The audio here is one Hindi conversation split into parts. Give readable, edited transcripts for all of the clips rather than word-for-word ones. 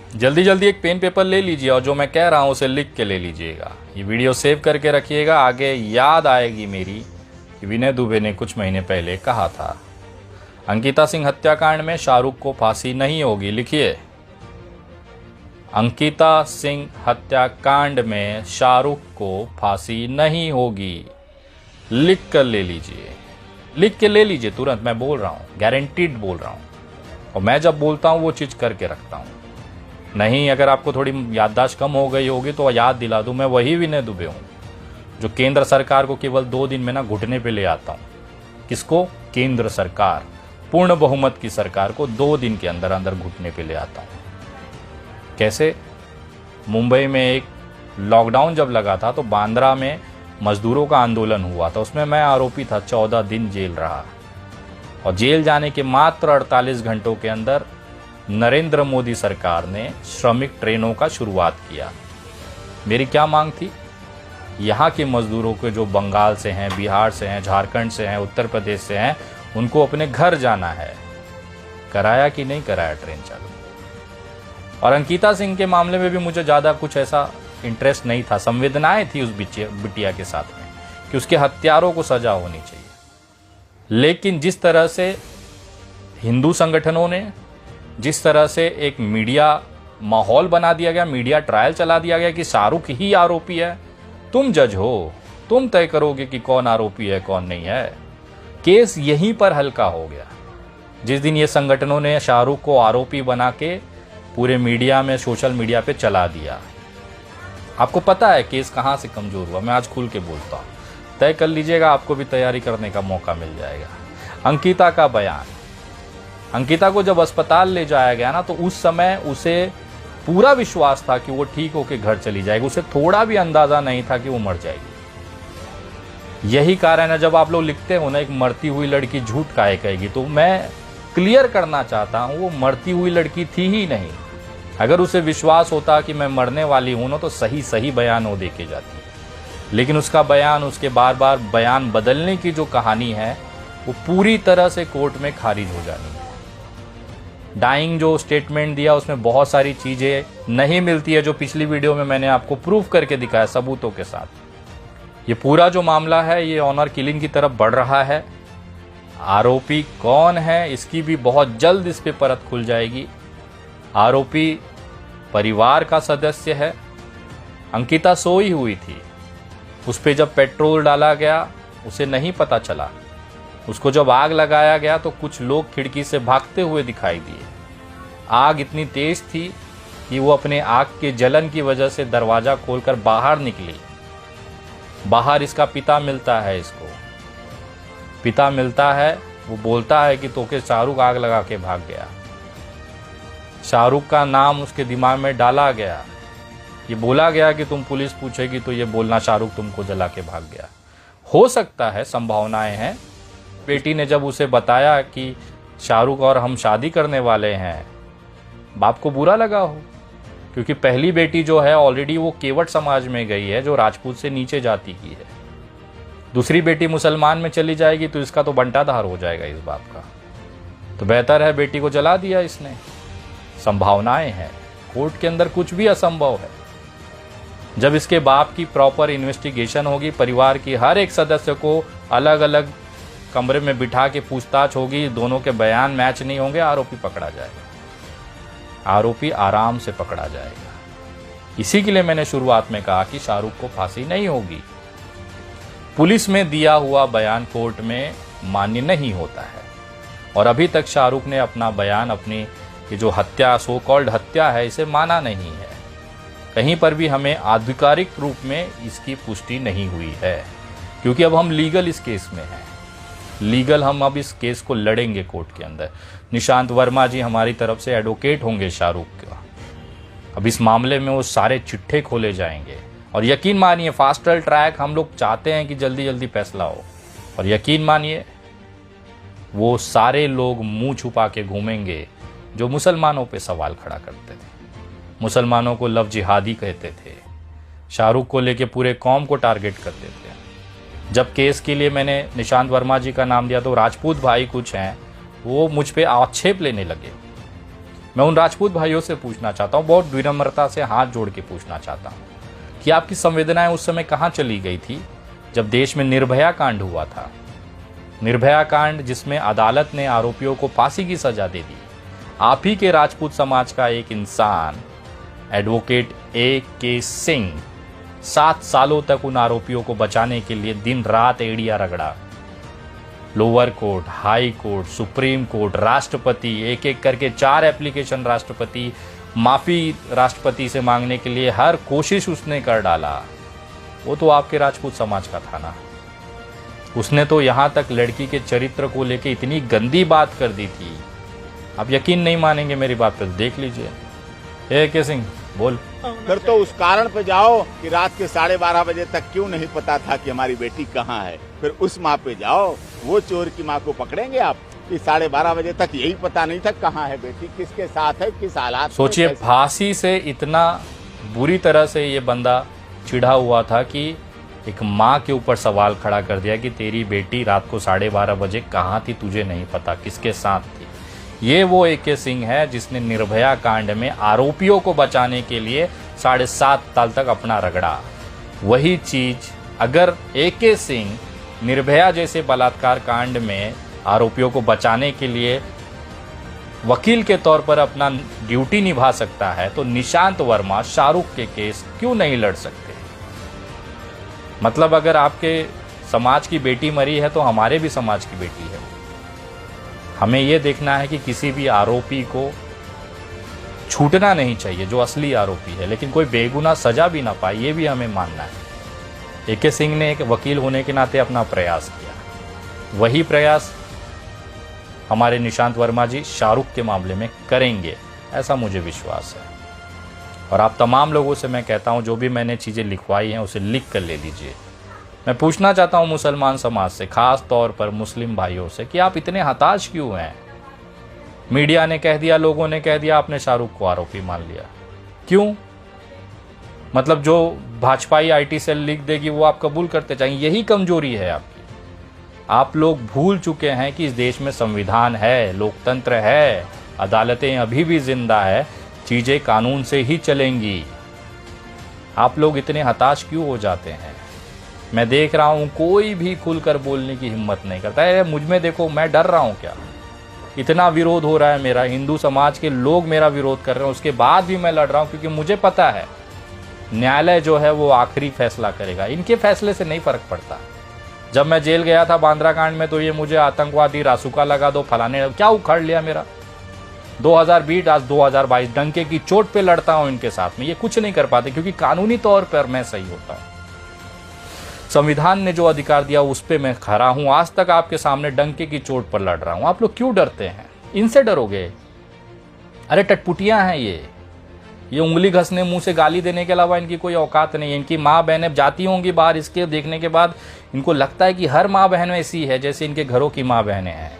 जल्दी जल्दी एक पेन पेपर ले लीजिए और जो मैं कह रहा हूँ उसे लिख के ले लीजिएगा। ये वीडियो सेव करके रखिएगा, आगे याद आएगी मेरी कि विनय दुबे ने कुछ महीने पहले कहा था अंकिता सिंह हत्याकांड में शाहरुख को फांसी नहीं होगी। लिखिए, अंकिता सिंह हत्याकांड में शाहरुख को फांसी नहीं होगी। लिख कर ले लीजिए, लिख के ले लीजिए तुरंत। मैं बोल रहा हूँ, गारंटीड बोल रहा हूँ, और मैं जब बोलता हूँ वो चीज़ करके रखता हूँ। नहीं, अगर आपको थोड़ी याददाश्त कम हो गई होगी तो याद दिला दूँ, मैं वही विनय दुबे हूँ जो केंद्र सरकार को केवल 2 दिन में ना घुटने पे ले आता हूँ। किसको? केंद्र सरकार, पूर्ण बहुमत की सरकार को 2 दिन के अंदर अंदर घुटने पे ले आता हूँ। कैसे? मुंबई में एक लॉकडाउन जब लगा था तो बांद्रा में मजदूरों का आंदोलन हुआ था, उसमें मैं आरोपी था। 14 दिन जेल रहा, और जेल जाने के मात्र 48 घंटों के अंदर नरेंद्र मोदी सरकार ने श्रमिक ट्रेनों का शुरुआत किया। मेरी क्या मांग थी? यहाँ के मजदूरों के जो बंगाल से हैं, बिहार से हैं, झारखंड से हैं, उत्तर प्रदेश से हैं, उनको अपने घर जाना है। कराया कि नहीं कराया ट्रेन चालू? और अंकिता सिंह के मामले में भी मुझे ज़्यादा कुछ ऐसा इंटरेस्ट नहीं था, संवेदनाएं थी उस बिटिया के साथ में कि उसके हत्यारों को सजा होनी चाहिए। लेकिन जिस तरह से हिंदू संगठनों ने, जिस तरह से एक मीडिया माहौल बना दिया गया, मीडिया ट्रायल चला दिया गया कि शाहरुख ही आरोपी है, तुम जज हो, तुम तय करोगे कि कौन आरोपी है कौन नहीं है। केस यहीं पर हल्का हो गया जिस दिन ये संगठनों ने शाहरुख को आरोपी बना के पूरे मीडिया में, सोशल मीडिया पे चला दिया। आपको पता है केस कहाँ से कमजोर हुआ, मैं आज खुल के बोलता हूँ। तय कर लीजिएगा, आपको भी तैयारी करने का मौका मिल जाएगा। अंकिता का बयान, अंकिता को जब अस्पताल ले जाया गया ना, तो उस समय उसे पूरा विश्वास था कि वो ठीक होकर घर चली जाएगी। उसे थोड़ा भी अंदाजा नहीं था कि वो मर जाएगी। यही कारण है जब आप लोग लिखते हो ना, एक मरती हुई लड़की झूठ काहे कहेगी, तो मैं क्लियर करना चाहता हूँ वो मरती हुई लड़की थी ही नहीं। अगर उसे विश्वास होता कि मैं मरने वाली हूं ना, तो सही सही बयान वो देके जाती। लेकिन उसका बयान, उसके बार बार बयान बदलने की जो कहानी है, वो पूरी तरह से कोर्ट में खारिज हो जानी है। डाइंग जो स्टेटमेंट दिया उसमें बहुत सारी चीजें नहीं मिलती है, जो पिछली वीडियो में मैंने आपको प्रूफ करके दिखाया सबूतों के साथ। ये पूरा जो मामला है ये ऑनर किलिंग की तरफ बढ़ रहा है। आरोपी कौन है इसकी भी बहुत जल्द इस पे परत खुल जाएगी। आरोपी परिवार का सदस्य है। अंकिता सोई हुई थी, उस पे जब पेट्रोल डाला गया उसे नहीं पता चला। उसको जब आग लगाया गया तो कुछ लोग खिड़की से भागते हुए दिखाई दिए। आग इतनी तेज थी कि वो अपने आग के जलन की वजह से दरवाजा खोलकर बाहर निकली। बाहर इसका पिता मिलता है, इसको पिता मिलता है। वो बोलता है कि तोके शाहरुख आग लगा के भाग गया। शाहरुख का नाम उसके दिमाग में डाला गया। ये बोला गया कि तुम पुलिस पूछेगी तो ये बोलना शाहरुख तुमको जला के भाग गया। हो सकता है, संभावनाएं हैं। बेटी ने जब उसे बताया कि शाहरुख और हम शादी करने वाले हैं, बाप को बुरा लगा हो, क्योंकि पहली बेटी जो है ऑलरेडी वो केवट समाज में गई है, जो राजपूत से नीचे जाति की है। दूसरी बेटी मुसलमान में चली जाएगी तो इसका तो बंटाधार हो जाएगा इस बाप का। तो बेहतर है बेटी को जला दिया इसने। संभावनाएं हैं, कोर्ट के अंदर कुछ भी असंभव है। जब इसके बाप की प्रॉपर इन्वेस्टिगेशन होगी, परिवार की हर एक सदस्य को अलग अलग कमरे में बिठा के पूछताछ होगी, दोनों के बयान मैच नहीं होंगे, आरोपी पकड़ा जाएगा। आरोपी आराम से पकड़ा जाएगा। इसी के लिए मैंने शुरुआत में कहा कि शाहरुख को फांसी नहीं होगी। पुलिस में दिया हुआ बयान कोर्ट में मान्य नहीं होता है, और अभी तक शाहरुख ने अपना बयान, अपनी ये जो हत्या, सो कॉल्ड हत्या है, इसे माना नहीं है। कहीं पर भी हमें आधिकारिक रूप में इसकी पुष्टि नहीं हुई है, क्योंकि अब हम लीगल इस केस में हैं। लीगल हम अब इस केस को लड़ेंगे कोर्ट के अंदर। निशांत वर्मा जी हमारी तरफ से एडवोकेट होंगे शाहरुख का। अब इस मामले में वो सारे चिट्ठे खोले जाएंगे, और यकीन मानिए फास्ट ट्रैक हम लोग चाहते हैं कि जल्दी जल्दी फैसला हो, और यकीन मानिए वो सारे लोग मुंह छुपा के घूमेंगे जो मुसलमानों पे सवाल खड़ा करते थे, मुसलमानों को लव जिहादी कहते थे, शाहरुख को लेके पूरे कौम को टारगेट करते थे। जब केस के लिए मैंने निशांत वर्मा जी का नाम दिया तो राजपूत भाई कुछ हैं वो मुझ पे आक्षेप लेने लगे। मैं उन राजपूत भाइयों से पूछना चाहता हूँ, बहुत विनम्रता से हाथ जोड़ के पूछना चाहता हूँ कि आपकी संवेदनाएं उस समय कहाँ चली गई थी जब देश में निर्भया कांड हुआ था। निर्भया कांड जिसमें अदालत ने आरोपियों को फांसी की सजा दे दी। आप ही के राजपूत समाज का एक इंसान एडवोकेट A.K. सिंह 7 सालों तक उन आरोपियों को बचाने के लिए दिन रात एड़िया रगड़ा। Lower court, high court, supreme court, राष्ट्रपति, एक एक करके 4 एप्लीकेशन राष्ट्रपति, माफी राष्ट्रपति से मांगने के लिए हर कोशिश उसने कर डाला। वो तो आपके राजपूत समाज का था ना। उसने तो यहां तक लड़की के चरित्र को लेके इतनी गंदी बात कर दी थी। आप यकीन नहीं मानेंगे मेरी बात पर, देख लीजिए। A.K. सिंह बोल। फिर तो उस कारण पे जाओ कि रात के 12:30 बजे तक क्यों नहीं पता था कि हमारी बेटी कहाँ है। फिर उस माँ पे जाओ, वो चोर की माँ को पकड़ेंगे आप कि 12:30 बजे तक यही पता नहीं था कहाँ है बेटी, किसके साथ है, किस हालात। सोचिए, फांसी से इतना बुरी तरह से ये बंदा चिढ़ा हुआ था कि एक माँ के ऊपर सवाल खड़ा कर दिया कि तेरी बेटी रात को 12:30 बजे कहाँ थी, तुझे नहीं पता, किसके साथ थी। ये वो A.K. सिंह है जिसने निर्भया कांड में आरोपियों को बचाने के लिए 7.5 साल तक अपना रगड़ा। वही चीज अगर A.K. सिंह निर्भया जैसे बलात्कार कांड में आरोपियों को बचाने के लिए वकील के तौर पर अपना ड्यूटी निभा सकता है, तो निशांत वर्मा शाहरुख के केस क्यों नहीं लड़ सकते? मतलब अगर आपके समाज की बेटी मरी है तो हमारे भी समाज की बेटी है। हमें यह देखना है कि किसी भी आरोपी को छूटना नहीं चाहिए जो असली आरोपी है, लेकिन कोई बेगुनाह सजा भी ना पाए, ये भी हमें मानना है। A.K. सिंह ने एक वकील होने के नाते अपना प्रयास किया। वही प्रयास हमारे निशांत वर्मा जी शाहरुख के मामले में करेंगे, ऐसा मुझे विश्वास है। और आप तमाम लोगों से मैं कहता हूं, जो भी मैंने चीज़ें लिखवाई हैं उसे लिख कर ले लीजिए। मैं पूछना चाहता हूं मुसलमान समाज से, खास तौर पर मुस्लिम भाइयों से, कि आप इतने हताश क्यों हैं? मीडिया ने कह दिया, लोगों ने कह दिया, आपने शाहरुख को आरोपी मान लिया। क्यों? मतलब जो भाजपाई IT सेल लिख देगी वो आप कबूल करते जाएंगे। यही कमजोरी है आपकी। आप लोग भूल चुके हैं कि इस देश में संविधान है, लोकतंत्र है, अदालतें अभी भी जिंदा है, चीजें कानून से ही चलेंगी। आप लोग इतने हताश क्यों हो जाते हैं? मैं देख रहा हूं कोई भी खुलकर बोलने की हिम्मत नहीं करता है। मुझ में देखो, मैं डर रहा हूं क्या? इतना विरोध हो रहा है मेरा, हिंदू समाज के लोग मेरा विरोध कर रहे हैं, उसके बाद भी मैं लड़ रहा हूं, क्योंकि मुझे पता है न्यायालय जो है वो आखिरी फैसला करेगा। इनके फैसले से नहीं फर्क पड़ता। जब मैं जेल गया था बांद्रा कांड में, तो ये मुझे आतंकवादी, रासुका लगा दो, फलाने, क्या उखाड़ लिया मेरा। 2020 आज 2022 डंके की चोट पे लड़ता हूं इनके साथ में। ये कुछ नहीं कर पाते क्योंकि कानूनी तौर पर मैं सही होता हूं। संविधान ने जो अधिकार दिया उस पे मैं खड़ा हूं। आज तक आपके सामने डंके की चोट पर लड़ रहा हूं। आप लोग क्यों डरते हैं? इनसे डरोगे? अरे टटपुटियां हैं ये उंगली घसने, मुंह से गाली देने के अलावा इनकी कोई औकात नहीं है। इनकी माँ बहनें जाती होंगी बाहर, इसके देखने के बाद इनको लगता है कि हर माँ बहन ऐसी है जैसे इनके घरों की माँ बहनें हैं।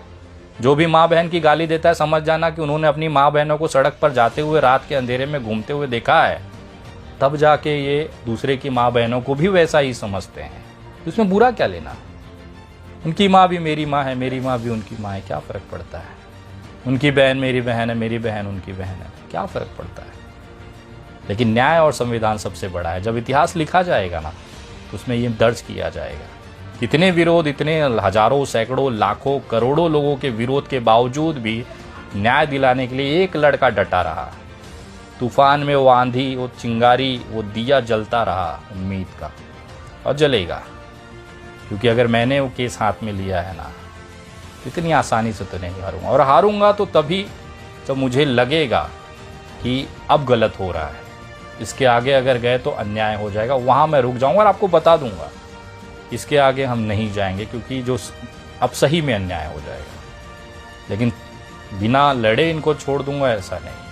जो भी माँ बहन की गाली देता है, समझ जाना कि उन्होंने अपनी माँ बहनों को सड़क पर जाते हुए, रात के अंधेरे में घूमते हुए देखा है, तब जाके ये दूसरे की माँ बहनों को भी वैसा ही समझते हैं। इसमें बुरा क्या लेना? उनकी माँ भी मेरी माँ है, मेरी माँ भी उनकी माँ है, क्या फ़र्क पड़ता है? उनकी बहन मेरी बहन है, मेरी बहन उनकी बहन है, क्या फ़र्क पड़ता है? लेकिन न्याय और संविधान सबसे बड़ा है। जब इतिहास लिखा जाएगा ना, तो उसमें ये दर्ज किया जाएगा। इतने विरोध, इतने हजारों, सैकड़ों, लाखों, करोड़ों लोगों के विरोध के बावजूद भी न्याय दिलाने के लिए एक लड़का डटा रहा। तूफान में वो आंधी, वो चिंगारी, वो दिया जलता रहा उम्मीद का, और जलेगा। क्योंकि अगर मैंने वो केस हाथ में लिया है ना, इतनी आसानी से तो नहीं हारूंगा। और हारूंगा तो तभी जब मुझे लगेगा कि अब गलत हो रहा है, इसके आगे अगर गए तो अन्याय हो जाएगा, वहाँ मैं रुक जाऊंगा और आपको बता दूंगा इसके आगे हम नहीं जाएंगे, क्योंकि जो अब सही में अन्याय हो जाएगा। लेकिन बिना लड़े इनको छोड़ दूंगा, ऐसा नहीं है।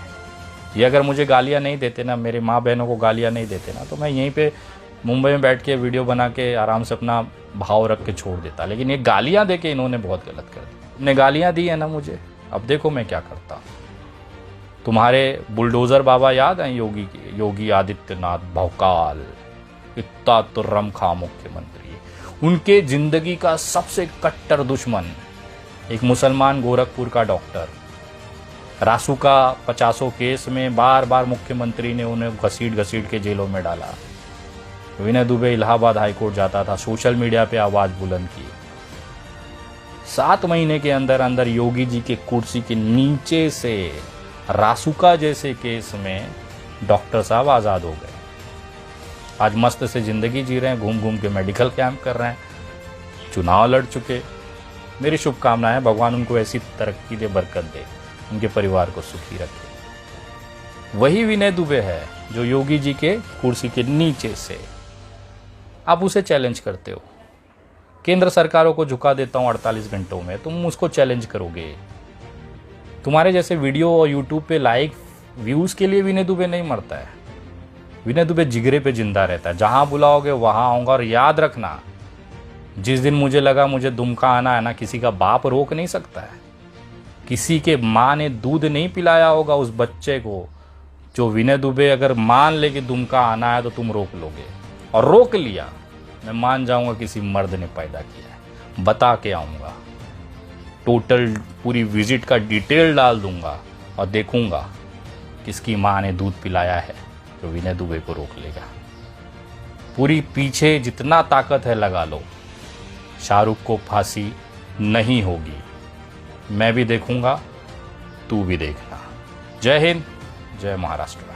ये अगर मुझे गालियाँ नहीं देते ना, मेरे माँ बहनों को गालियाँ नहीं देते ना, तो मैं यहीं पे मुंबई में बैठ के वीडियो बना के आराम से अपना भाव रख के छोड़ देता। लेकिन ये गालियाँ दे के इन्होंने बहुत गलत कर दी। इन्होंने गालियाँ दी है ना मुझे, अब देखो मैं क्या करता हूँ। तुम्हारे बुलडोज़र बाबा याद हैं? योगी आदित्यनाथ भौकाल, इतना तुर्रम खा मुख्यमंत्री, उनके जिंदगी का सबसे कट्टर दुश्मन एक मुसलमान गोरखपुर का डॉक्टर, रासुका 50 केस में बार बार मुख्यमंत्री ने उन्हें घसीट घसीट के जेलों में डाला। विनय दुबे इलाहाबाद हाईकोर्ट जाता था, सोशल मीडिया पे आवाज बुलंद की। 7 महीने के अंदर अंदर योगी जी के कुर्सी के नीचे से रासुका जैसे केस में डॉक्टर साहब आजाद हो गए। आज मस्त से जिंदगी जी रहे हैं, घूम घूम के मेडिकल कैंप कर रहे हैं, चुनाव लड़ चुके। मेरी शुभकामनाएं, भगवान उनको ऐसी तरक्की दे, बरकत दे, उनके परिवार को सुखी रखे। वही विनय दुबे है जो योगी जी के कुर्सी के नीचे से आप उसे चैलेंज करते हो। केंद्र सरकारों को झुका देता हूं 48 घंटों में, तुम उसको चैलेंज करोगे। तुम्हारे जैसे वीडियो और यूट्यूब पे लाइक व्यूज के लिए विनय दुबे नहीं मरता है। विनय दुबे जिगरे पे जिंदा रहता है। जहां बुलाओगे वहां आऊंगा। और याद रखना, जिस दिन मुझे लगा मुझे दुमका आना है ना, किसी का बाप रोक नहीं सकता है। किसी के माँ ने दूध नहीं पिलाया होगा उस बच्चे को, जो विनय दुबे अगर मान ले कि दुमका आना है तो तुम रोक लोगे। और रोक लिया, मैं मान जाऊंगा किसी मर्द ने पैदा किया है। बता के आऊंगा, टोटल पूरी विजिट का डिटेल डाल दूंगा और देखूंगा किसकी माँ ने दूध पिलाया है जो विनय दुबे को रोक लेगा। पूरी पीछे जितना ताकत है लगा लो, शाहरुख को फांसी नहीं होगी। मैं भी देखूंगा, तू भी देखना। जय हिंद, जय महाराष्ट्र।